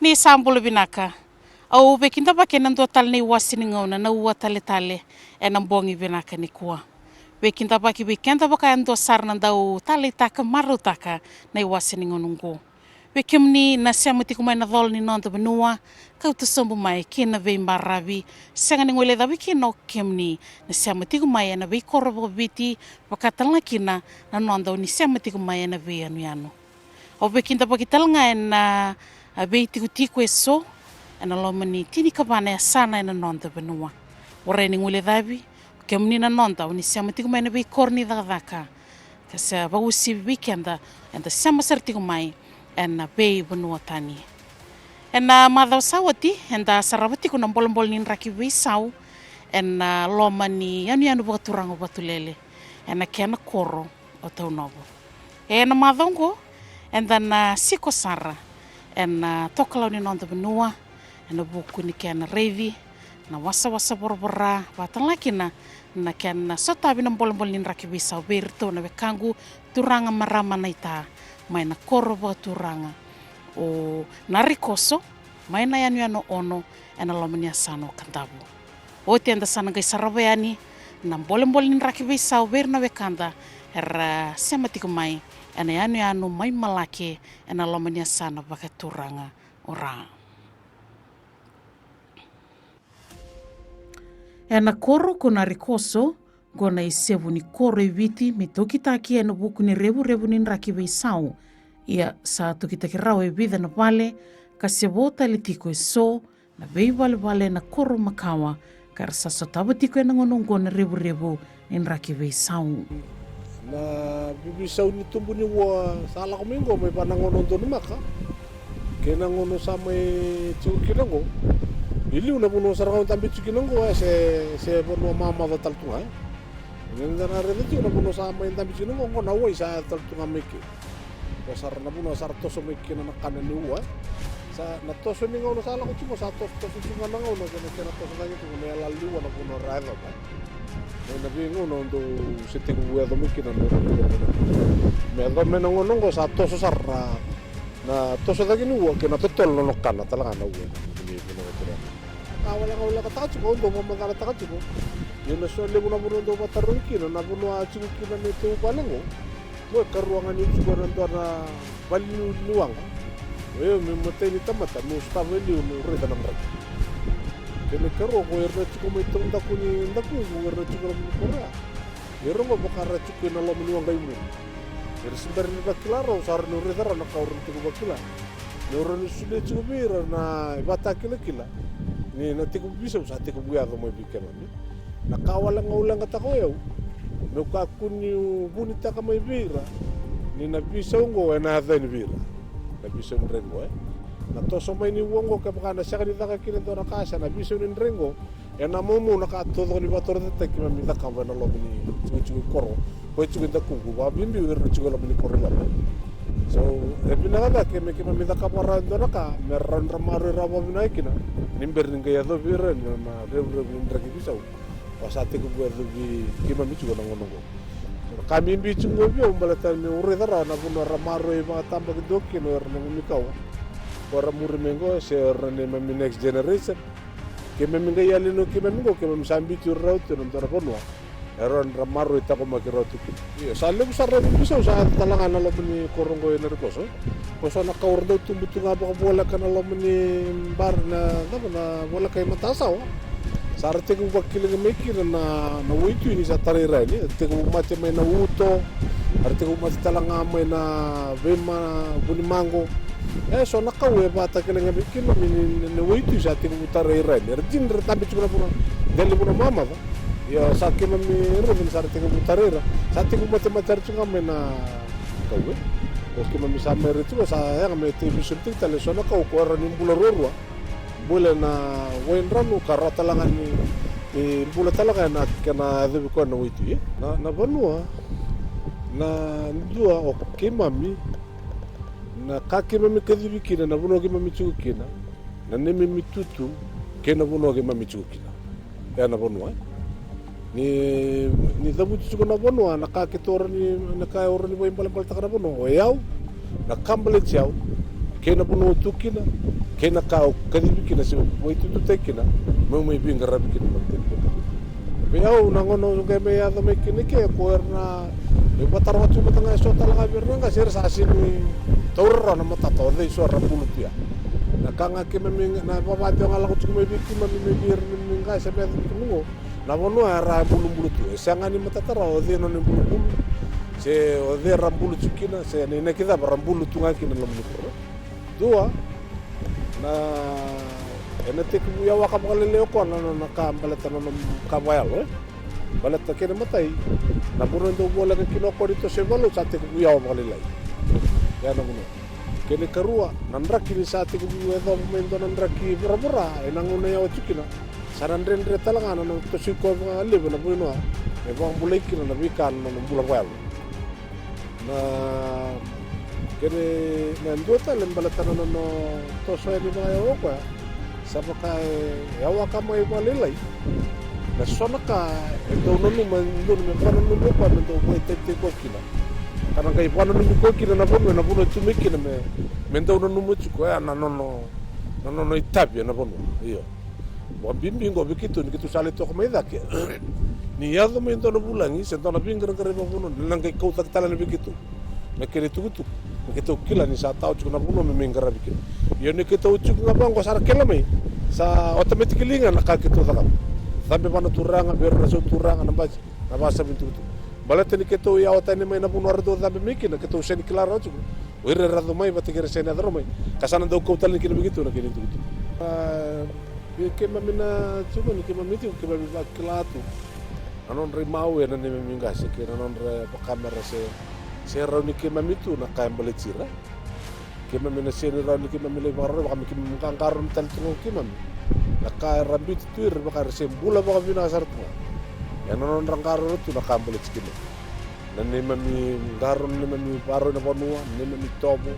ni sambulu binaka au bekinda bakena ndo tal ni wasini ngona na uwa tale ena bongi binaka ni kuwa bekinda baki bekenda baka ndo sarna ndau tale taka maru taka na wasini ngonungo bekimni na siamati kumai na dhol ni nonto benua kau tu sombu mai kina ve mbaravi sanga ni ngole da bikino kimni na siamati kumai na ve korobo biti bakatala kina na nondo ni siamati kumai na ve anu au bekinda baki talanga na be tiku eso ana lomani tini kabana ya sana ena nonda benua ore ni ngule davi kemni na nonda ni siama tiku mai na be korni daka kasa ba usi weekenda enda siama sertiku mai ena be benua tani ena madau sawati enda sarawati kuna bol ni raki be sau ena lomani anu baturango batulele ena kena koro o tau nobo ena madongo enda na siko sara ena tokalau ni nonda benua ena buku ni kena revi na wasa borbora batan laki na kena sotabi na bol ni raki bisa berto na bekangu turanga marama na ita mai na korobo turanga o narikoso mai na yanu ono ena lomania sano kantabu o tienda sana gai sarabayani na bol ni raki bisa ber na bekanda era sematiku mai ena yanu mai malake ena lomania sana baka turanga ora ena koro kona rikoso gona isevu ni koro iviti mitokita ki ena buku ni revu ni raki beisau ia sa tokita ki rau evida na vale kasebota litiko eso na vei vale na koro makawa kar sa sotaba tiko ena ngonongo na revu ni raki beisau na bibisau ni tumbu ni wa sala komingo may panangono doon maka kena ngono sa may chikinango iliw na puno sarang tambi chikinango se puno mama da taltunga ngenda na rede na puno sa may tambi chikinango ngona wa isa taltunga meke wasar na puno sar toso meke na kanan uwa sa na toso ni ngono sala ko chimo sa toso chimo na ngono kena toso na nito may lalu na puno raido ba na bingo no ndo sitting buya do mukina no me do me no ngo sa toso sarra na toso da ginu ke na totol no kana talaga na uwe ni no tira wala ka tachu ko ndo mo mangala tachu ko yun so le muna muna ndo matarung kina na buno a chiku kina ne tu palango mo karuangan ni sugar ndo na baliu luang we me moteni tamata mo sta veliu no reda na mrak kene karo ko erna chiku mo itong dakuni ndaku mo erna chiku mo kora ero mo bakara chiku na lo minuang gaimu sebentar ni bakilaro sar no redara na kaurun tiku bakila no ron sude chiku bira na bata kila ni na tiku bisa sa tiku buya do mo bikema ni na kawala ngaulang kata ko yo no ka kunyu bunita ka may bira ni na bisa ngo na then bira na bisa ndrengo na toso mai ni wongo ka baka na siya kanita ka kinito na kasa na biso ni rengo ya na momo na ka todo ni bator de te kima mita ka na lo ni chuchu koro ko chuchu ta kuku ba bimbi wer chuchu lo ni koro la so e bina ga ke me kima mita ka para ndo na ka me ran ramaru rabo bina kina nimber ni ga do bira ni ma rev ni ndra ki bisau pasate ku wer bi kima mi chuchu na ngono kami bi chungo bi umbalata ni ure dara na buno ramaru e ba tamba ki doki no er ni ka para murimengo se orne mami next generation ke mami ga yali no ke mami go ke mami sambi tu raut no ndara bonwa eron ramaro ita ko makiro tu ya sale busarra bisa sa talanga na lo ni korongo ina rekoso ko so na kaurdo tumbutu nga ba bola kana lo ni bar na bola kay matasaw sarte ko bakil nga mekir na witu ni sa tarira ni te ko mate may na uto arte ko mate talanga may na vema bunimango so nakawe bata kila nga bikin ni witu sa te ko tarira ni rjin retabi chuna puno dali puno mama ba ya sakit mami rin sarte ko tarira sa te ko mate matar chunga may na kawe oke mami sa may rito sa ya may television tale so nakaw ko ran yung bularorwa bula na wain ranu karra talangan ni bula talaga na kana debi ko na witu na banua na dua oke mami na kake mami kadibi kina na buno ke mami chukina na nemi mitutu ke na buno ke mami chukina ya na banua ni dabu chuko na banua na kake tor ni na kay oran ni boy pala takara buno yao na kambale chao kena puno tukina kena kau kadibikina se waitu tutekina mai binga rabikina mantekina be au nangono ke me ya me kini ke koerna e batar watu matanga so talaga berna ga ser sasini torra na mata to de so rambulu tia na kanga ke me na baba te ngala ku me bikima me bir minga se be tungo na bono ara bulu tu sangani mata tara o de no bulu se o de rambulu tukina se ne kita rambulu tunga kina lamu dua na enete ku ya waka makalele ko na baleta no kabayalo baleta kene matai na puno ndo bola ke kinoko dito se valo sate ku ya makalele ya na muno kene karua nandra kini sate ku edo momento nandra ki pura enangune ya tukina sarandre talanga no to siko live na puno e bang bulai kina na bikan no bula wal na kene nanduata lembalata no to so ni ba ko sabaka ya waka mai balilai na sonaka endo no mando me pano no me pano do mai tete kokina kana kai pano no kokina na bono tumikina me ndo no mo tsuko ya na no itapia na bono iyo mo bimbingo bikitu ni kitu sale to mai dake ni yado me ndo no bulangi se ndo na bingra kare bono nangai kau tak tala na bikitu me kere tukutu kita kila ni sa tau cuk na puno me menggara bikin yo ni kita ucuk na bang ko sar kela mai sa automatically nga nakakito takam sampai pana turanga ber raso turanga na basa bintu tu balate ni kita ya wata ni mai na puno ardo sampai mikin na kita useni klaro cuk wire rado mai batikere sene adro mai kasana do ko tal ni kini begitu na kini tu ke mamina cuk ni ke mamiti ke babi klatu anon rimau ya na ni mingase ke anon re kamera se rauni ke mamitu na kaya balecira ke mamina se rauni ke mamile barro kami ke mangkaron tal tungo ke mami na kaya rambit tuir bakar se bula baka bina sartu ya non rangkaro tu na kaya balecira na ni mami garon ni mami barro na bonua ni mami tobo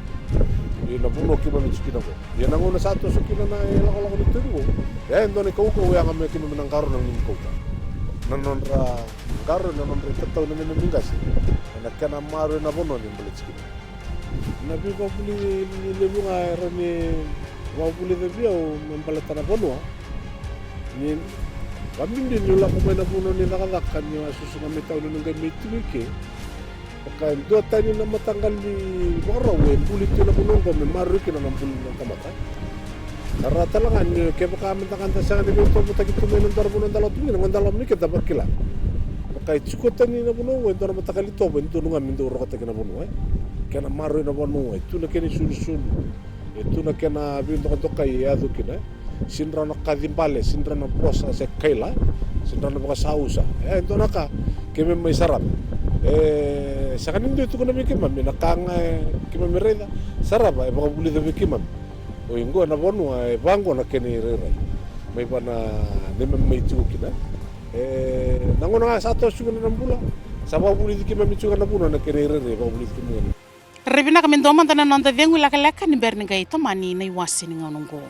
na buno ke mami cikina ko ya nango na satu sukina na lako ni tungo ya endone kau ya ngame ke mami nangkaron nang ni kau nanon ra garo nanon ra tetau na mami ngas na kana maro na bono ni balecira na bi ko buli ni lebunga era ni wa buli de bio membalata na bono ni kami din nula ko na bono ni nakadakan ni susu na metaw na ngai mitike pagka do tani na matanggal ni boro we buli na bono ko me maro kina na buli na kamata karata lang ni ke baka mintakan ta sa ni to butagi tumen ndar bono ndalo tumen ngandalo ni kita bakila kai tsukotan ni na bono we ndar matakali to ben to nga mindo ro kata kena bono kena maro na bono tu na keni sul tu na kena bindo to kai adu kina sinra na kadimbale sinra na posa se kaila sinra na baka sausa ento naka ke me mai sarap sakanin do tu kana me ke mami na kanga ke me mereda sarap e baka buli de ke mami o ingo na bono e bango na keni rera mai bana ne me mai tu kina nangono nga sato sugana na bula sababu buli diki mami sugana na bula na kere babu buli diki mami rebina kami ndo mantana nonda dengu laka ni berni gai to mani na iwasi ni ngonongo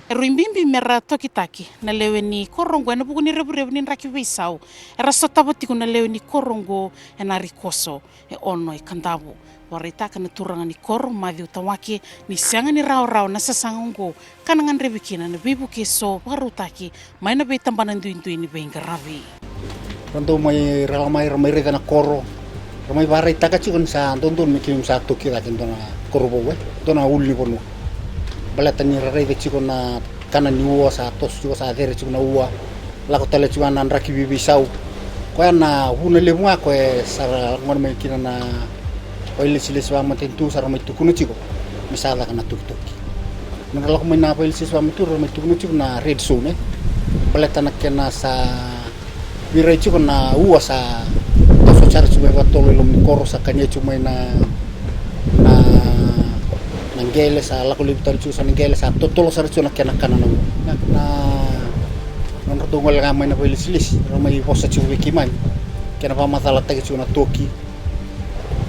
ruimbimbi mera tokitaki na lewe ni korongo na buku ni rebu ni raki wisau era sotaboti na lewe ni korongo na rikoso ono kandabu warita kana turanga ni koro mavi utawaki ni sianga ni rao na sasangongo kanangan rebikina na bibu keso warutaki maina be tambana ndu ni benga ravi Tanto mai ramai reda na koro ramai barai taka cikon sa tonton mikim sa toki la kendo na koro bowe dona ulni bono balatani reda cikon na kana ni uwa sa tos juga sa dere cikon na uwa la ko tele cikon nan raki bibi sau ko na huna le mwa ko sara ngon mai kina na oile siles wa matentu sara mai tukunu ciko misala kana tuk-tuk nang la ko mai na oile siles wa matentu mai tukunu ciko na red zone balatana kena sa virai ciko na uwa sa toso cara cuma watolo ilum koro sa kanya cuma na ngele sa lako libutan ciko sa ngele sa totolo sa cuna kena kana na nondongol nga mai na oile siles ramai hosa ciko wikimai kena pa matala tagi ciko na toki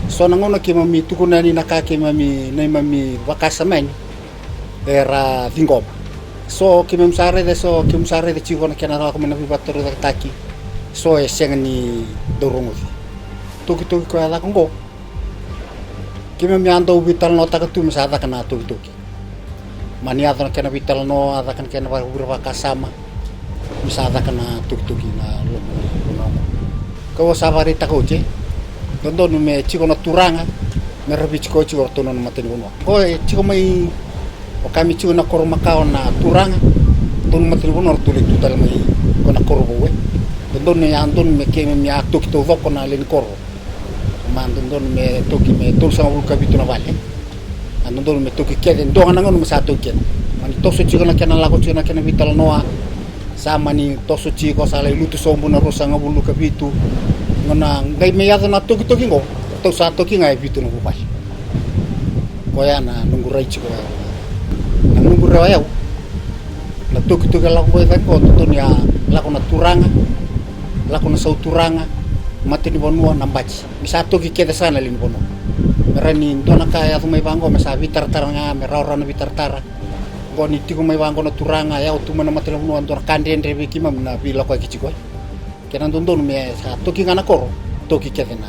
so nangono ki mami tukuna ni nakake mami nay mami wakasa man era vingom so ki mem sare de chiko na kena ko mena bibatoro da taki so senga ni dorongo toki ko ala kongo Kime mi ando vital no taka tu misada kana tuki. Mani ado kena vital no ada kan kena beberapa kasama. Misada kana tuki na lo. Kau sabari takoje. Dondo me chiko na turanga. Me rabi chiko chiko tono na maten gono. Ko chiko mai o kami chiko na korma kao na turanga. Tono maten gono tuli tutal mai ko na korbo we. Dondo ne andon me keme mi tuki to voko na len korbo. Mandon me toki me tulsa ul kabitu na vale andon me toki kede ndo anangon me sa toki mani toso chiko na kana lago chiko na kana vital noa sama ni toso chiko sala lutu sombu na rosa ngabulu kabitu ngona ngai me yado na toki ngo to sa toki ngai bitu no pai koya na nungu rai chiko na nungu rai au na toki lago boy ko to ya lago na turanga lago na sau turanga mati ni bonua nambaci misato ki keda sana lin bono merani ndona kaya tu mai bango mesa vitar taranga merora na vitar tara goni tiku mai bango na turanga ya tu mana mati bonua ndona kandende be kimam na bila ko ki chiko kenan dondon me sa toki ngana koro toki keda na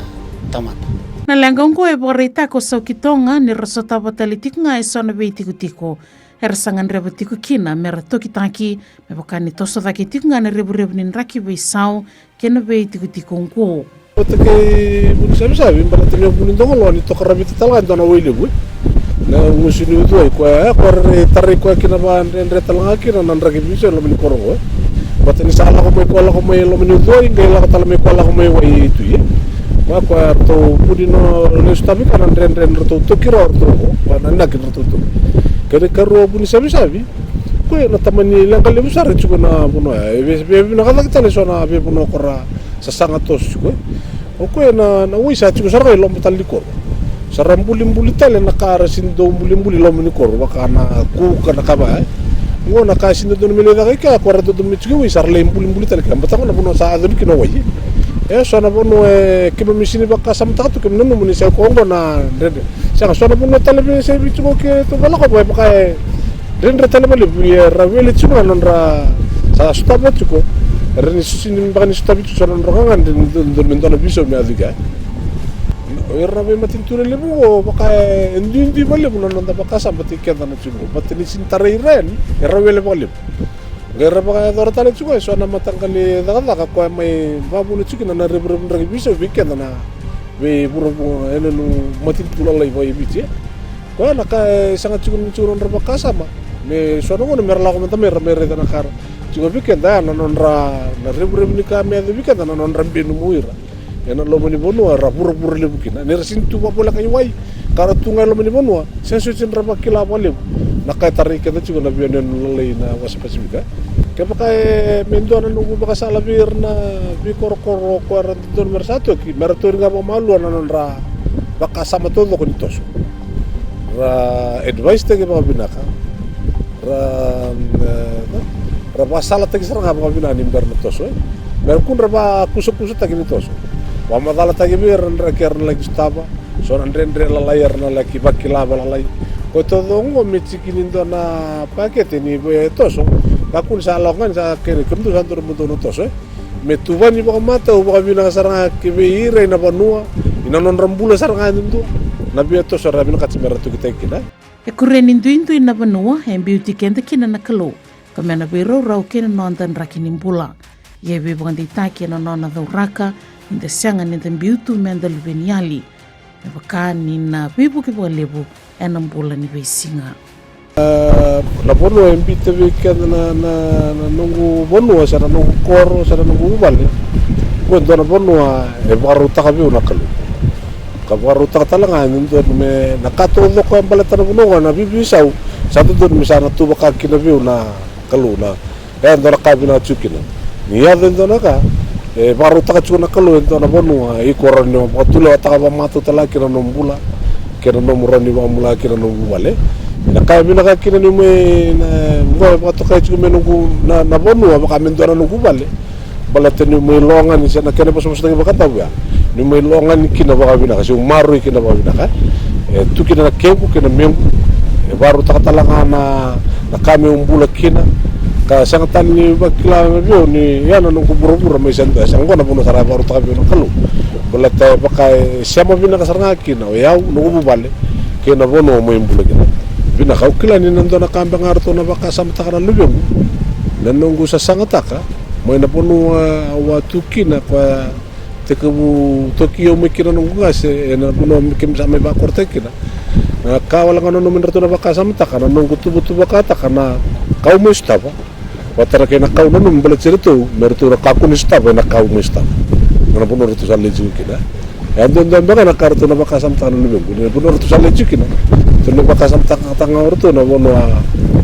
tamata na langong ko e borita ko sa kitonga ni rosota batalitik nga e sona be tiko hersangan rebutiku kina mera toki tanki me bakani toso da kitiku nga na rebu nin raki be sau kena be tiko ngo Porque por isso sabe, para ter um bonito rolão, então que rabita talga então não ele bui. Na musini itu ai ko tarre ko kina ba ndre talga kina nan ragi biso lo mini korongo. Bata ni sala ko mai lo mini doi ngai la tala mai ko la ko mai wai itu ye. Wa ko to budino le stabi kana ndre to kiro to wa nan nak to. Kede karo buni sabi. Ko na tamani lang kali besar chuko na buno be na kala kitale sona be buno kora sasanga tos chuko. Oku na wisa chuko sarga lo mutali ko. Sarambuli tale na kara sindo mbuli lo mini ko baka na ku kana kaba. Ngo na ka sindo don mele da ka ko ra do mitchuko wisa le mbuli tale ka batako na buno sa adon kino wayi. Sona buno kimo misini baka samta to kimo no muni sa ko ngo na dede. Sa sona buno tale be se bichuko ke to bala ko baka Rendre tale bali buya raveli chuma nonra sa staba chuko reni sini bagani stabi chu sonon rogangan den don biso me adiga rave matin ture lebo baka ndi bali bunon nonda baka sabati kenda na chuko batini sintare ren raveli bali gera baka dor tale chuko so na matangkali daga ko mai babu ni chuko na rebre ragi biso bikenda na be buru enenu matin tulala boy biche ko na ka sangat chuko baka sama me sono ngono merla ko menta mere dana kar chugo bikenda na nonra na rebre ni ka me bikenda na nonra benu muira ena lo moni bonua ra pur le bukina ne resintu ba bola kai wai kara tunga lo moni bonua senso cin ra bakila bole na ka tari kenda chugo na bione le na was pasifika ke pakai mendona nungu baka sala bir na bi kor ko ra don mersato ki merator ga ba malu na nonra baka sama todo ko nitoso ra advice te ba binaka raba sala tagi saranga ba bina ni berno toso mer kun raba kuso tagi ni toso wa madala tagi ber ndra ker lagi staba so ndre la layar na lagi bakila bala lay ko to ngo mitsikini na pakete ni be toso ba kun sala ngan sa kere kundu santur mundo no toso me tuvani ba mata o ba bina saranga ke be ire na banua ina non rambula saranga ndu na be toso rabina katsmera tu kitekina e kureni ndu na banua e beauty kenda kina na kalo kamena bero rau kina no andan rakini mbula ye be bandi taki na nona do raka inda sanga ni den beauty mendel beniali e bakani na bibu ke lebu ena mbula ni be singa la bono e mbite be kena na nungu bono sa nungu koro sa nungu ubale ko ndona bono e baru takabi una kalo kabaru takalanga ndo me nakato do ko balata no na bibisau satu do misana tu baka kinabiu na kaluna ndo na kabina chukina ni ya ndo na ka e baru takachuna kalu ndo na bonu i korano patula takaba matu talaki na nombula kera no murani ba mula kera no wale na kabina ka kina ni me na ngo patu ka chume no na bonu baka mendo na no wale balata ni me longa ni sana kena pas mustang baka tabu ya ni may longan kina baka bina kasi umaru kina baka bina ka tu kina na kebu kina mem baru takatalanga na kami umbula kina ka sangatan ni bakila bio ni yana nung kubura-bura may sanda sangko na puno sarap baru takabi na kalu balata pakai siapa bina kasaranga kina o yau no bale kena bono mo imbula kina bina kau kila ni nando na kambang arto na baka samtaka na lubeng nanongo sa sangataka mo na bono wa tukina kwa tekabu Tokyo mikira nung ngase na bono mikim sa may bakorte kina na kawala ngano no minarto na baka samtaka na nongo tubutu baka taka na kau mo istaba watara kena kau no mbala cerito merto na kaku ni istaba na kau mo istaba ngana bono rito sa leju kina andon dan baka na karto na baka samtaka na lubeng ni bono rito sa leju kina tuno baka samtaka tanga orto na bono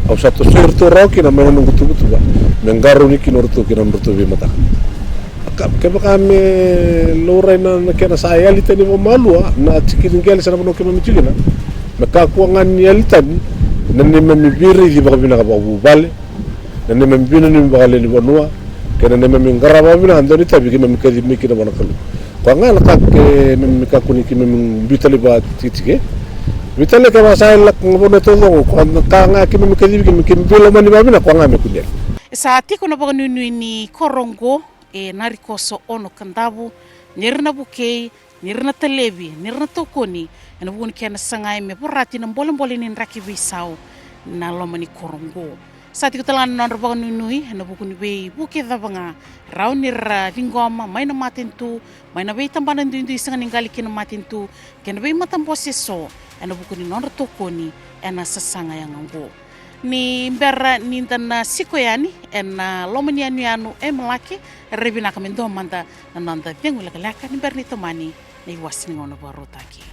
au satu surto roki na mena nungu tubu tuba mengaru ni kino orto kina merto bi mata ke baka me lorai na kena saya lita ni malu na cikin gel sana bono kema michigina na kakuangan ni alitan na ni mamibiri di baka bina ka babu bale na ni mamibina ni baka le ni bonua kena ni mamingara bina andoni tabi kema mikadi mikina bono kalu kwa ngana kak memikakuni kema mbitali ba titike vitale ka masai lak ngabona todo kwa kanga kimi mikadi kimi bilo mani babina kwa ngame kunyel sa tiko na baga nunui ni korongo narikoso ono kandabu nirna bukei nirna televi nirna tokoni na bugun kena sangai me porati na bolon ni raki visau na lomani korongo sa tiko talan non baga nunui na bugun be buke da banga raunira lingoma mai na matintu mai na be tambanan dindu isanga ningali kina matintu kena be matamposeso ena bukuni non tokoni ena sasanga yang nggo ni mbera ni dana siko yani ena lomani anu malake rebina kamendo manda nanda tengu laka ni berni tomani ni wasini ngono barotaki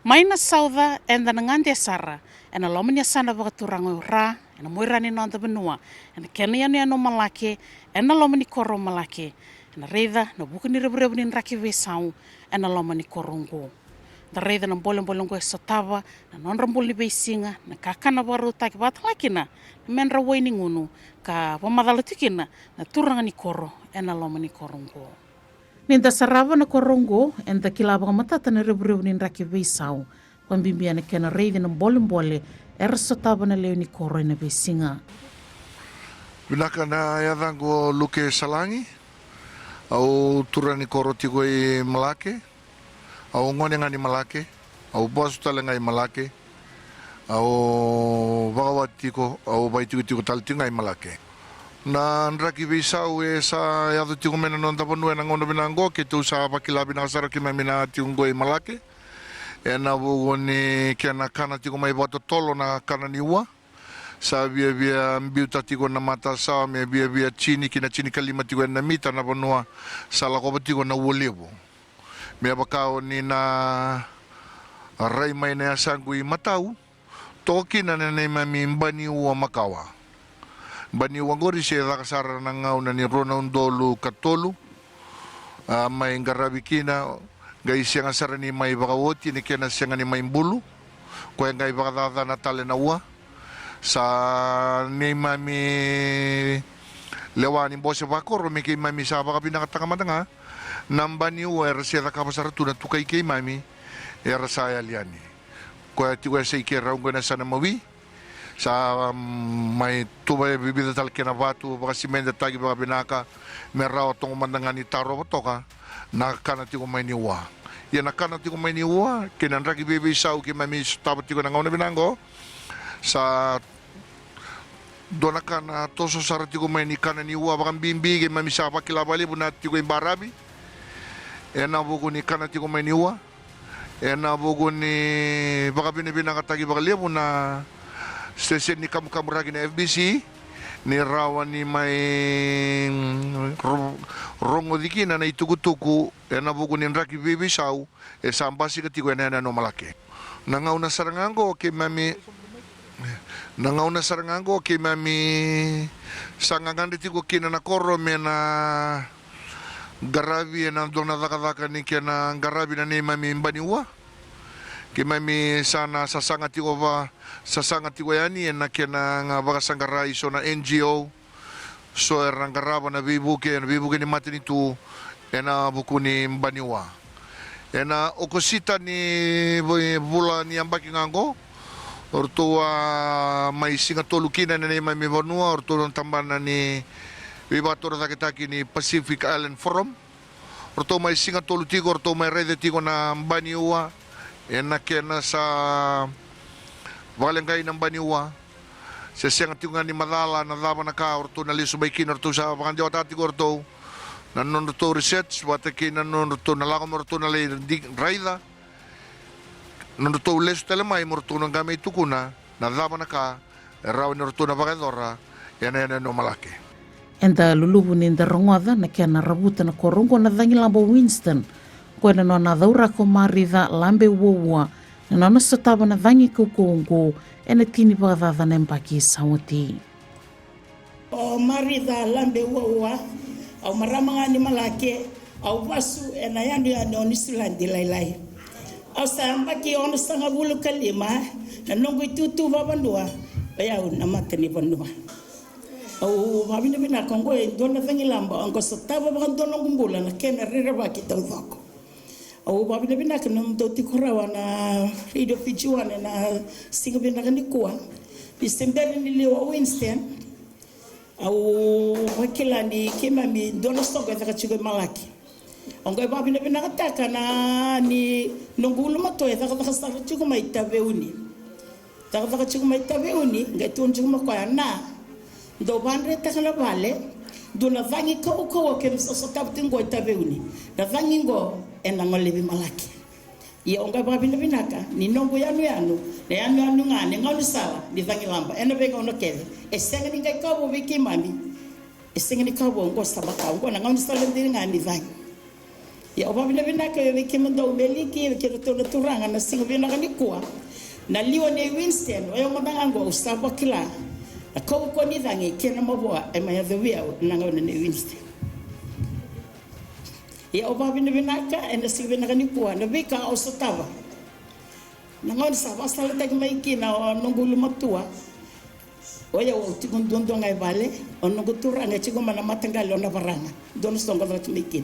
maina sauda enda ngande sara ena lomani sana bagaturang ra ena moirani nanda benua ena kena anu malake ena lomani koro malake ena reda na bukuni rebu ni raki vesau ena lomani korongo da reda na bolong ko sotava na non rambol ni beisinga na kakana baru tak batlakina men rawini ngunu ka pamadalatikina na turanga ni koro ena lomani korongo ninda sarava na korongo enda kilaba matata na rebu ni raki vesau pambimbi na kena reda na bolong era sotava na leoni koro na beisinga binaka na yadango luke salangi au turani koro tigo i malake au ngone ngani malake au bos tale ngai malake au bagawati ko au baiti ko talti ngai malake na nraki visau sa yadu tigo mena non taponu na ngono binango ke tu sa pakila binasara ki memina tiungo i malake na bugoni kena kana tigo mai boto tolo na kana niwa sa bia mbiuta tigo na mata sa me bia chini kina chini kalima tigo na mita na bonua sala ko tigo na wolebo me bakao ni na rai mai na sangui matau toki na ne mami mbani wa makawa bani wangori se rakasara na ngau na ni rona undolu katolu mai ngarabikina gai sianga sara ni mai bakawoti ni kena sianga ni mai mbulu ko ngai bakada na tale na wa sa ni mami lewani bose bakoro me ke mami sa baka pinakatanga matanga nambani wer sera kapasara tuna tukai ke mami era saya liani ko ti wa sei ke raungo na sana mawi sa mai tuba bibida tal kena batu baka simenda tagi baka binaka merao tong mandangani taro botoka na kana ti ko mai ni wa ya na kana ti ko mai ni wa kenan ragi bebe sau ke mami staba ti ko na ngone binango sa donakana toso sarati ko mai ni kana ni wa baka bimbi ke mami sa pakilabali bunati ko imbarabi ena buku ni kana ti ko mai ni wa ena buku ni baka binibina katagi baka liabu na stesen ni kamu ragi na FBC ni rawa ni mai rongo dikina na itukutuku ena buku ni raki bibi sau sambasi katiko ena no malake nangau na sarangango ke mami nangauna sarangango ke mami sangangandi tiko kina na koro mena garabi na dona daka ni kena garabi na ni mami mbani wa ke mami sana sasanga tiko ba sasanga tiko yani na kena nga baka sangarai so na NGO so rangaraba na bibuke ni matini tu ena buku ni mbani wa ena okosita ni bula ni ambaki ngango ortua mai singa tolu kina na ni mai bonua ortu tambana ni Viva tora taki ni Pacific Island Forum. Orto mai singa tolu tigo, orto mai rede tigo na Baniua. Ena kena sa valengai na Baniua. Sa siang tigo ni Madala na dava na ka, orto na liso baikin, orto sa pangandiwa tatigo, orto na non orto research, wataki na non orto na lagom, orto na lay raida. Non orto leso telemai, orto na gamay tukuna, na dava na ka, raw ni orto na vakadora, ena no malake. Enda lulubu ni nda rongoda na kia na rabuta na korongo na dhangi lambo Winston. Koe na no na dhaura ko maritha lambe uwa na no nasa taba na dhangi kukongo e na tini pagadada na mpaki sawati. O maritha lambe uwa au maramanga ni malake au wasu e na yandu ya no nisulandi lailai. Au sa mpaki ono sanga bulu kalima na nongo itutu wabanua bayau na matani banua. Au mabina bina kongo e dona dhangi lamba ango sa taba bakan dona ngumbula na kena rira baki tau dhako. Au mabina bina kana mdoti kurawa na radio fijuane na singa bina kanikua. Disemberi niliwa Winston. Au wakila ni kima mi dona soga thaka chugo malaki. Ango e mabina bina kataka na ni nungulu matoe thaka sara chugo maitabe uni. Thaka chugo maitabe uni ngai chugo makoya na do bandre takala vale do na vangi ko ke so taptingo tabeuni na vangi ngo ena ngolebi malaki ia onga babina binaka ni nongo yanu na yanu ngane ngolu sala ni vangi lamba ena bega ono keve e senga ni ngai kabo biki mami e senga ni kabo ngo sabaka ngo na ngolu sala ndi ngani vangi ia babina binaka biki mando meliki ke to na turanga na singa binaka ni kwa na liwa ne Winston oyo ngona ngo usabakila Kau ko ni dangi kena maboa e mai adwia na ngona ne Winston. Ya oba bina binaka e na sibe na kani kuwa na bika o sotava. Na ngona sa basala tag mai kina o nongulu matua. Oya o tikon dondo ngai vale o nongo turanga chigo mana matangali ona varanga. Dono stongo drat mikin.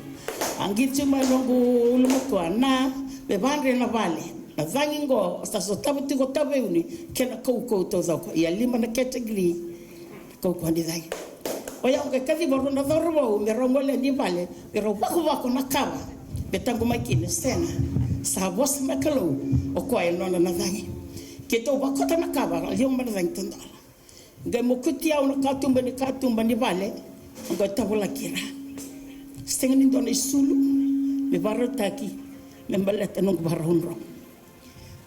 Angit chuma nongo matua na be bandre na vale. Na vangingo sta so tabu tiko tabu uni kena kau to zako ia lima na category kau kwandi dai oya onge kadi boru na dorbo me rongole ni vale pero wako na kava betango makine sena sa vos makalo o ko ai no na vangi ke to wako na kava ali mo na vangi tandala ngai mo kutia una katumba ni vale onge tabula kira stenga ni dona isulu me barotaki me baleta no barondro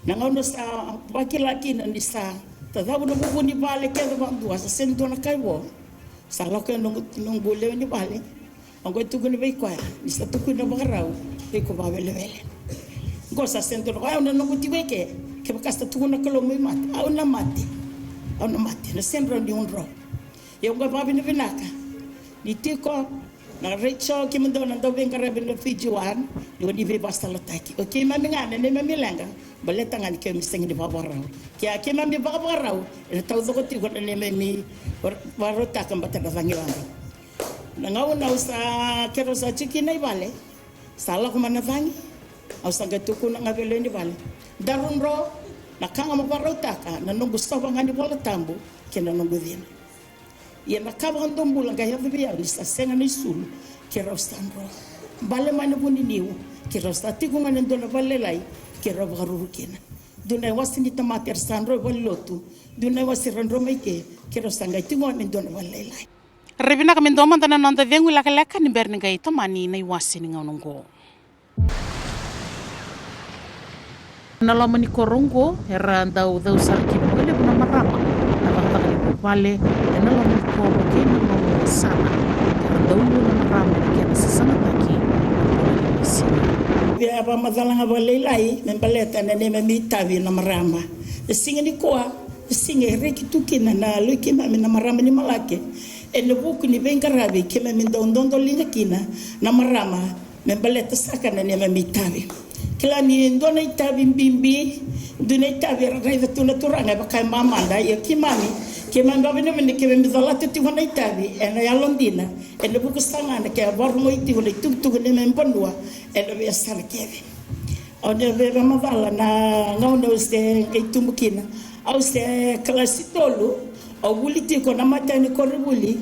Nangono sa wakilaki na ni sa tadabu no bubu ni vale ke ba dua sa sento na kaiwo sa loke no ngule ni vale ango tuku ni beikwa ni sa tuku na bagarau e ko ba vele go sa sento no ai no nguti beke ke bakasta tuku na kalo mai mat au na mate na sembra ni unro e unga ba bina binaka ni tiko na recho ke mendo na do benga rebel fijuan ni be basta lataki o ke mami ngane ne mami lenga baleta ngani ke misengi di babarau kia ke mami babarau e tau zo ti ko ne mami barota kan bata da vangi lamba na ngau na usa kero sa chiki nei vale sala ko mana vangi au sanga tuku na ngabele ni vale darun ro na kanga mo barota ka na nungu stova ngani bola tambu ke na nungu dina ia na kaba ndombula ga ya via ni sa senga ni sulu ke ro standro bale mana buni niu ke ro sta tiku ngani ndona vale lai ke ro garuru kena duna wasini tamater sandro valotu duna wasirandro maike ke ro sanga tiku ngani ndona vale lai Rebina kami ndoma tana nonda dengu laka ni berni gai to mani na wasini ngaunongo na lama ni korongo era ndau sarki mo ile buna marama na bakata ni vale na lama ni koro ke na lama sana ndau na marama ke na sana taki ya ba madalanga vale lai membaleta na ne mitavi na marama singa ni kwa singa reki tukina na luki mami na marama ni malake ele buku ni bengarabi ke mami ndondo linga kina na marama membaleta saka na ne mitavi kila ni ndona itabi mbimbi duna itabi raiva tuna turanga bakai mama da ya kimami babi ne ke mami zalati ti hona itabi ena ya londina ele buku sanga na ke bormo iti hole tuk ne membondua ele be sala keve ona be mavala na ngauna uste ke tumbukina au se klasi tolu au buliti ko na matani ko rubuli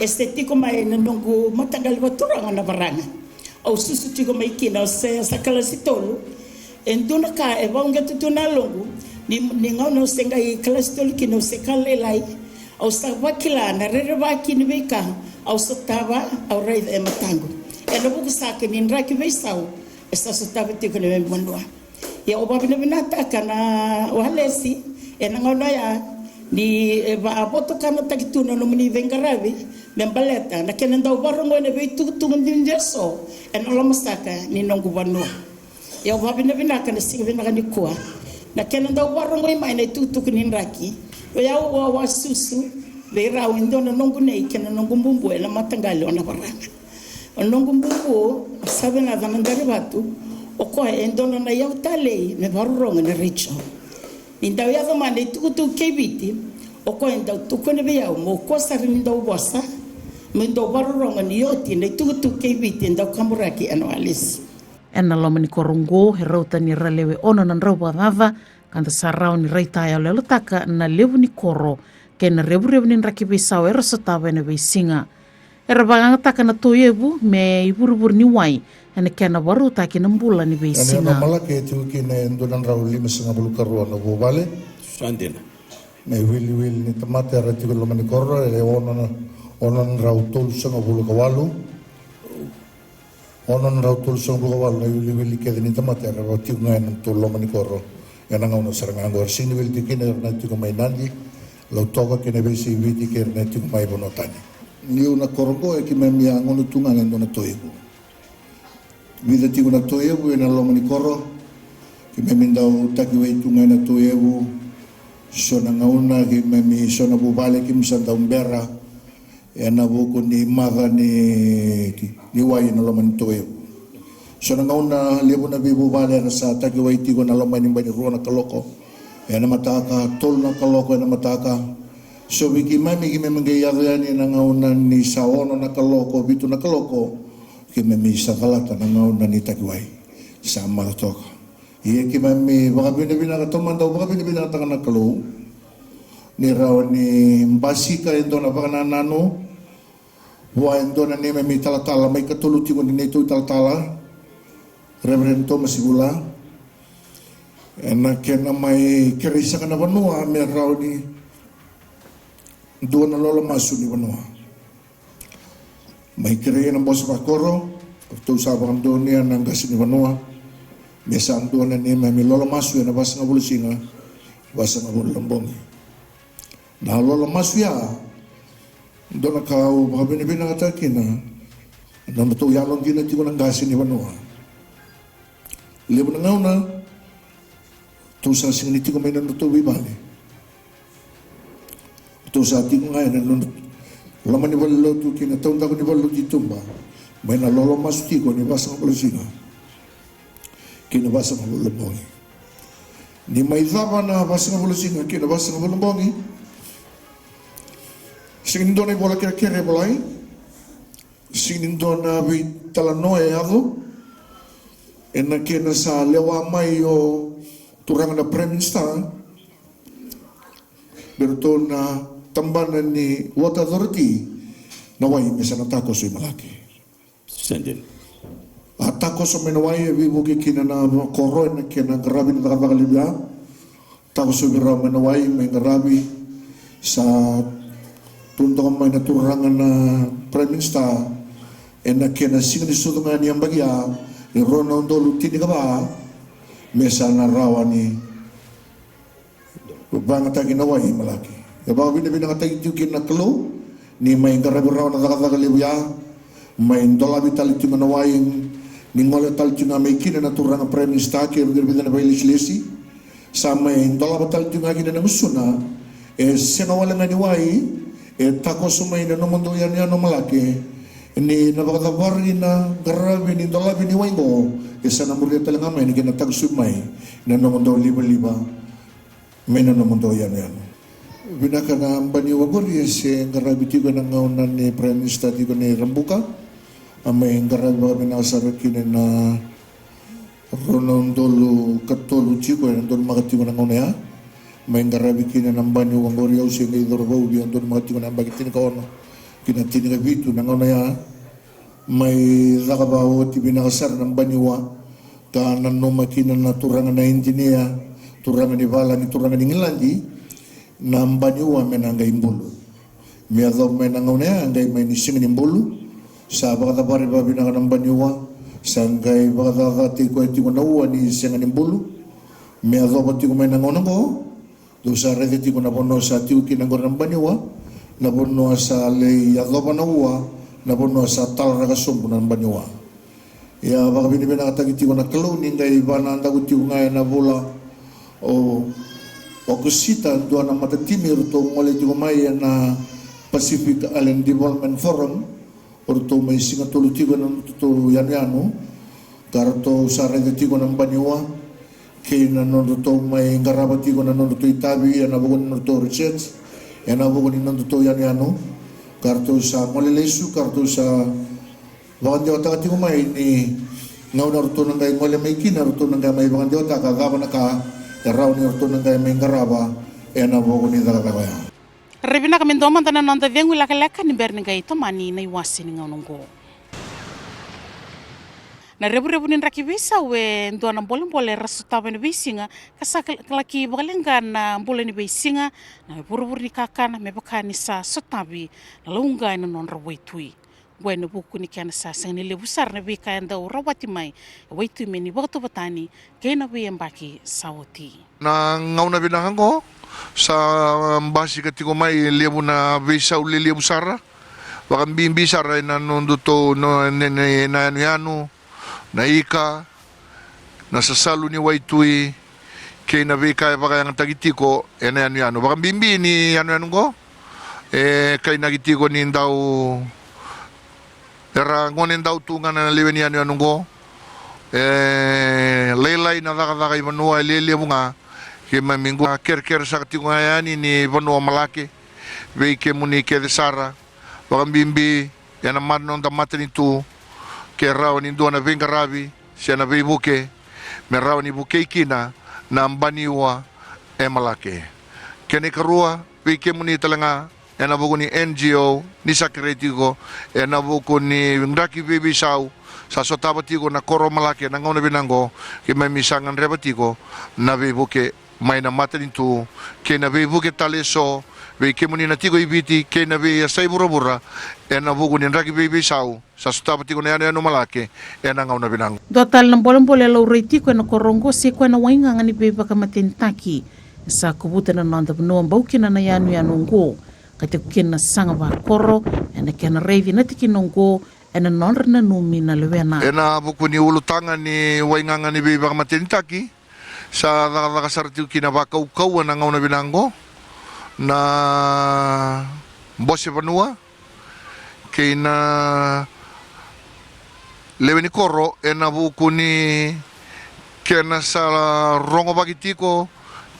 este tiko mai na nongu matagal baturanga na baranga au susu tiko mai kina se sakala sitolu enduna ka e vaunga tutuna longu ni ngau senga I kelas tolu kina se kalelai au sa wakila na rere waki ni beka au sotava au rei e matango e no buku sa ke ni raki veisau esta sotava tiko ne monua ya obabi na binata kana walesi e ngau na ya ni va boto kana takituna no mini vengaravi membaleta na kena ndau barongo ne be tutu ndindeso en ola masaka ni nongu vanua ya obabi na binaka na singa binaka ni kwa na kena ndau barongo mai na tutu kuninraki ya wa susu le rau indona nongu nei kena nongu mbumbu ela matangali ona baranga nongu mbumbu sabe na vanandari batu o ko endona na yautale me barongo na richo indau ya zamane tutu kebiti o ko indau tukone be ya mo ko sari indau bosa me indau barongo ni yoti ne tutu kebiti indau kamuraki anualis ena loma ni korongo he rauta ni ralewe ono na rauwa vava kanta sarau ni reita ya lelo taka na levu ni koro ke na revu ni rakibe sawe rosotava na beisinga era baganga taka na toyebu me iburu ni wai ene kena waru taki na mbula ni beisinga ana malake tu kine ndonan rau 5.5 karua na bobale Sandina. me wili ni tamate rati ko lomani korro e onon rau tol sanga bulu kawalu onon rau tol sanga bulu kawalu na wili ke ni tamate rati ko ngan tol lomani korro yana ngau saranga ngor sini wili dikine rati ko mai nandi lo toka kine besi viti ke rati ko mai bonotani ni una korgo e ki me mia ngono tunga ngendo na toibu vida tigo na toevu na lomani korro ki me mindau taki wei tunga na toevu sona ngauna ki me mi sona bubale ki msanda umbera e na buku ni maga ni wai na lomani toevu sona ngauna lebu na bibu bale rasa taki wei tigo na lomani bani ruo na kaloko e na mataka tol na kaloko e na mataka so wiki mami ki me mengai yariani na ngauna ni saono na kaloko bitu na kaloko ki me mi sakalata na ngauna ni takiwai sama toka ia ki me mi baka bina ka tomanda baka bina ka na kalu ni raw ni mbasika endo na baka na nano wa endo na ni me mi talatala mai katuluti ko ni neto talatala Reverend Thomas Igula ena kena mai kerisa kana banua me raw ni dua na lolo masu ni banua mai kere na bos bakoro tu sabang dunia nang gasini banua biasa andona ni mai lolo masu na bas ngabulu singa bas ngabulu lombong na lolo masu ya dona kau babini bina kata kina na matu yalong kina tigo nang gasini banua lebu ngauna tu sa singni tigo mai na tu bibali tu sa tigo ngai na lama ni balo tu kina taun taku ni balo di tumba mai na lolo masu tigo ni basa ngabulu singa kina basa ngabulu lombongi ni mai dhaba na basa ngabulu singa kina basa ngabulu lombongi singin dona bola kira bolai singin dona bi talanoe ado ena kena sa lewa mai o turang na preminsta bertona tambanan ni water authority na wai mesa na tako so malaki Sandin. atako so menawai vivo ke kina na koro na kina grabe na takalibya tako so gira menawai may grabe sa tunto may naturangan na prime minister na kina singni sutungan niyang bagya ni Ronald Lutini ka ba mesa na rawa ni bangata ginawai malaki Yabaw binibina ka tayo yung kinaklo, ni may karaburaw na takatakaliwya, may dolabi talit yung manawayang, ni ngola talit yung may kinanaturang ang prime minister, kaya binibina na pailis-lisi, sa may dolabi talit yung akin na musuna, siya nga walang aniway, tako sumay na namundo yan malaki, ni napakatawari na garabi ni dolabi ni way mo, sa namurya talaga may, ni kinatag sumay, na namundo liba-liba, may na namundo yan. Binaka na ang baniwagor yes ngarabi tigo na ngaunan ni Prime Minister tigo ni Rambuka may ngarabi mga binasarakin na Ronaldolo Katolo Chico doon makatigo na ngaunaya may ngarabi kina ng baniwagor yaw siya ngay Dorbaw doon makatigo na bagitin ka ono kina tini ka vitu na ngona ya may rakabaho ti binakasar ng banyuwa ka nano makina na turangan na engineer turangan ni Vala ni turangan ni Ngilandi na ang banyuwa menangay imbulu miya daw may nangaw na yan angay may nisingin imbulu sa bakatabari ba binaka ng banyuwa sa angay bakatakati ko iti ko nauwa ni singan imbulu miya daw pati ko may nangaw na ko do sa rediti ko napuno sa tiyo kinangor ng banyuwa napuno sa lay yadaw pa nauwa napuno sa talaragasumpun ng banyuwa. Ya baka binibina katagiti ko na kalunin kay iba na andaguti ko ngayon na bola o kusita doon ang matatimir to ngulit ko maya na Pacific Island Development Forum o to may singatuluti ko ng to yan-yano karto sa rediti ko ng banyuwa kay nanonood to may garabati ko nanonood to itabi yan nabugon nanonood to research yan nabugon nanonood to yan-yano kartu sa Molelesu, kartu sa bakan Diyota kati kumay ni ngaw na ruto ng gaya ngole may kina, ruto ng gaya may bakan Diyota, kagaba na ka, karaw ni ruto ng gaya may garaba, na po ko ni Takatawaya. Rebina kami doman tanan nanda vengu laka ni berni gaya ito mani na iwasi ni ngaw nunggo. Na rebu-rebu nin raki bisa we ndo na boleh rasu tawa ni bisinga kasa laki bakalenga na boleh ni bisinga na buru-buru ni kakana me bakani sa sotabi na lunga na non rawaitui bueno buku ni kana sa sangni le busar na bika anda rawati mai waitui me ni bakto batani kena we embaki sawoti na ngaw na binahang ko sa basi katiko mai lebu na bisa uli lebu sara baka bimbi sara na nonduto no na yanu na ika na sasalu ni waitui kay na bika baka yang tagitiko na yanu baka bimbi ni yanu ko kay nagitiko ni daw era ngonen daw tunga na lewen yanu ko laylay na daka imanua lele bunga kay mamingo ker sa katiko ngayani ni Vanua Malaki be ke muni ke sara baka bimbi yana madnon da matanitu ke raw ni doon na vingarabi siya na vibuke may raw ni buke kina na ambaniwa malaki kani karua vike muni talanga na buko ni NGO ni secretary ko na buko ni Raki Baby Sau sa sotabati ko na koro malaki na ngaw na binanggo ke may misangan rebati ko na vibuke may na matanintu ke na vibuke taleso vike muni na tigo ibiti ke na vi say burabura na buko ni Raki Baby Sau sa sotabati ko na yan malaki na ngaw na binanggo dotal ng bolong-bolong law reiti ko na korongo si ko na wainga nga ni beba ka matintaki sa kubutan na nanda bunuang baukin na yanu ngo kati kukin na sanga ba koro na kena revi na tikinonggo na nonra na numi na lewena na buko ni ulutangan ni wainga nga ni beba ka matintaki sa nakasarati kinabakaw-kaw na ngaw na binanggo na Bose Vanua kay na leweni koro na buko ni kena sa rongo bagitiko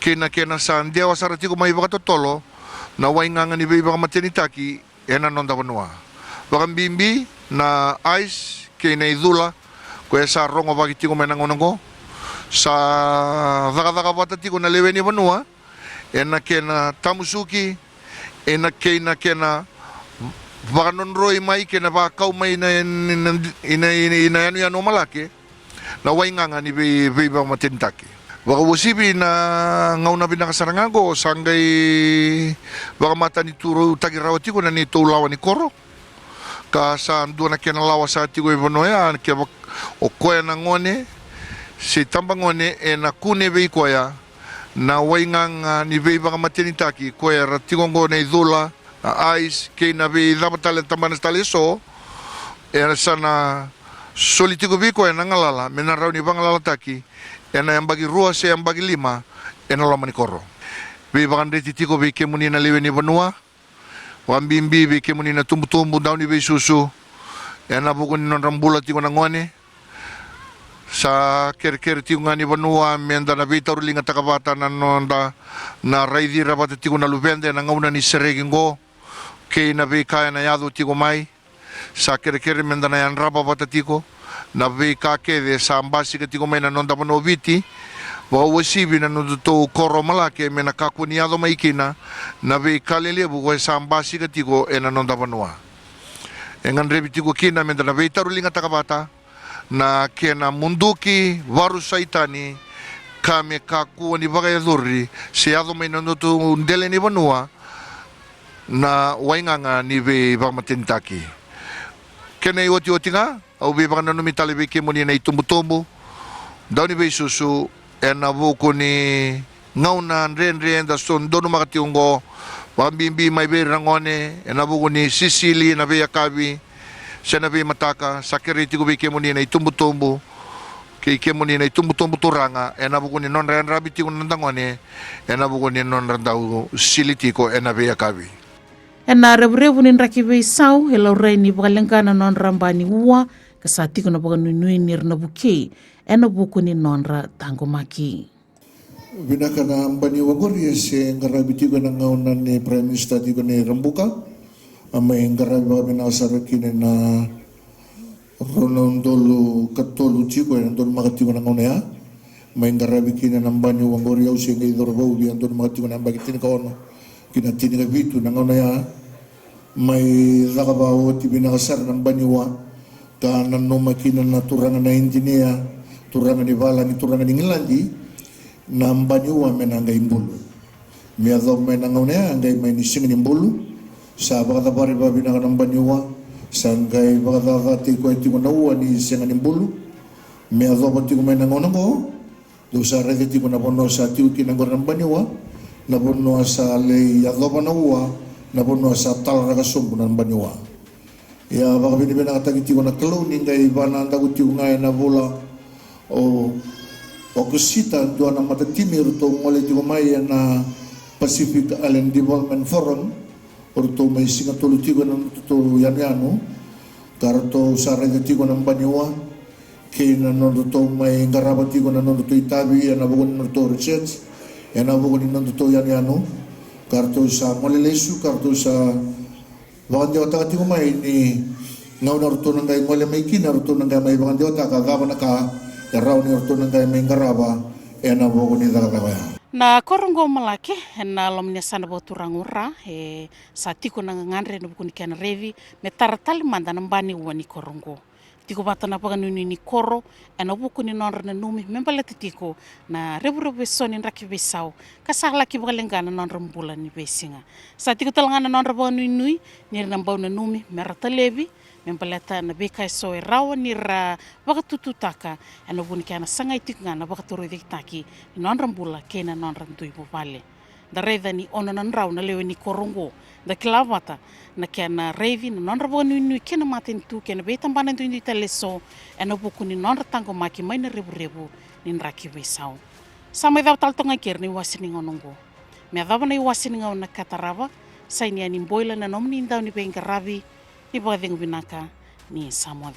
kena sa andiawa saratiko may baka totolo na wainga nga ni beba ka matinitaki na nonda Vanua baka bimbi na ice kay na idula kaya sa rongo bagitiko may nangunang ko sa daka batatiko na leweni Vanua na kena tamusuki na kena baka nonroy may kena baka may na yanu malaki na wainga nga ni beba matintaki baka wasibi na ngaw na binakasarangago sanggay baka mata ni turo tagirawati ko na ni tulawan ni koro ka sa doon na kinalawa sa ati ko ibanoya o koya na ngone si tambangone na kune bei koya na wainga nga ni beba matinitaki koya ratigongo na idula na ice kay na bi dapat taman taleso sana solitigo bi koya na ngalala menaraw ni bangalala taki na yang bagi rua sa yang bagi lima na laman ni koro bi bakan reti tiko bi kemuni na lewe ni Vanua wambimbi bi kemuni na tumbu daw ni bi susu na buko ni non rambula tiko na ngone sa ker tiko nga ni Vanua menda na bi tarulinga takabata na nonda na raidi rabata tiko na lubende na ngauna ni seregingo kay na bi kaya na yado tiko mai sa ker menda na yan rabata tiko na vi kakede sa ambasi katiko may nanonda panoviti wawasibi na nuduto koro malaki may nakakuniado maikina na vi kalilibu kwa sa ambasi katiko nanonda panua Engan revi tiku kina mendana veitaru linga takabata na kena munduki varu saitani kame kakua ni vaga yaduri se ado mai nonotu ndele ni vanua na wainganga ni ve vamatintaki. Kena i oti nga au ve vaga nanu mitale ve ke moni na itumbutombu dau ni ve susu ena vuku ni ngauna nrenre da son donu makatiungo wambimbi mai ve rangone ena vuku ni Sisili na ve yakabi sena ve mataka sakere tiku ve ke moni na itumbutombu ke moni na itumbutombu turanga ena vuku ni non ren rabi tiku nandangone ena vuku ni non randau silitiko ena ve yakabi. Ena revu ni nraki ve sau hela urei ni bakalengana non rambani ua kasatiko na bakanunui nir na buke ena buku ni nonra tango maki. Binaka na ambani wagori se ngarabi tigo na ngauna ni Prime Minister tigo ni Rambuka amay ngarabi ba binasara kine na Ronaldolo Katolu tigo na don makatigo na ngauna ya may ngarabi kine na ambani wagori au se ngai dorbo bi andon makatigo na ambagi tini kaono kina tini ka vitu na ngauna ya may rakabawo ti binakasar na ambani wa ka nanoma kina na turangan na engineer turangan ni bala ni turangan ni ngilandi na mbani wa menanga imbulu mi ado menanga une angai mai sing imbulu sa baka pare babi na mbani wa sangai baka ti ko ti ko na wa ni sing imbulu mi ado pati ko menanga una ko do sa rede ti ko na bono sa ti ki na ngor mbani wa na bono sa le ya do na wa na bono sa tal raga sumbu na mbani wa ya baka bini bina kata ti ko na klo ni ngai bana nda ko ti ngai na bola o kusita doa na matatimi ruto ngole tigo mai na Pacific Island Development Forum ruto mai singatulu tigo na ruto yanu karto sarega tigo na banyua ke na ruto mai ngaraba tigo na ruto Itabi na bugon ruto research na bugon na ruto yanu karto sa ngole lesu karto sa bagan jawata tigo mai ni ngau na ruto ngai ngole mai kina ruto ngai mai bagan jawata ka gaba na ka yarau ni orto nang kay may ngaraba ena bogo ni daga Na korongo malake na lomnya sana boturangura satiko nang ngandre no bukuni kana revi me taratali manda nambani wani korongo tiko bata na paganuni ni koro ena bukuni nonra na numi membala tiko na rebu soni raki besau kasala ki bagalengana nonra mbula ni besinga satiko talangana nonra bonu nui ni nambau na numi merata levi membeleta na beka so rawa ni ra bakatututaka ana buni kana sangai tiknga na bakatoro ditaki non rambula kena non rantui bopale da reda ni ono nan raw na lewe ni korongo da klavata na kana revi na non rabonu ni kena maten tu kena beta bana tu ni teleso ana buku ni non ratango maki mai na rebu ni raki besau sama da tal tonga ker ni wasini ngonongo me da bana wasini ngona katarava sai ni ani boila na nomni ndau ni bengaravi ni bagadeng binaka ni Samoa.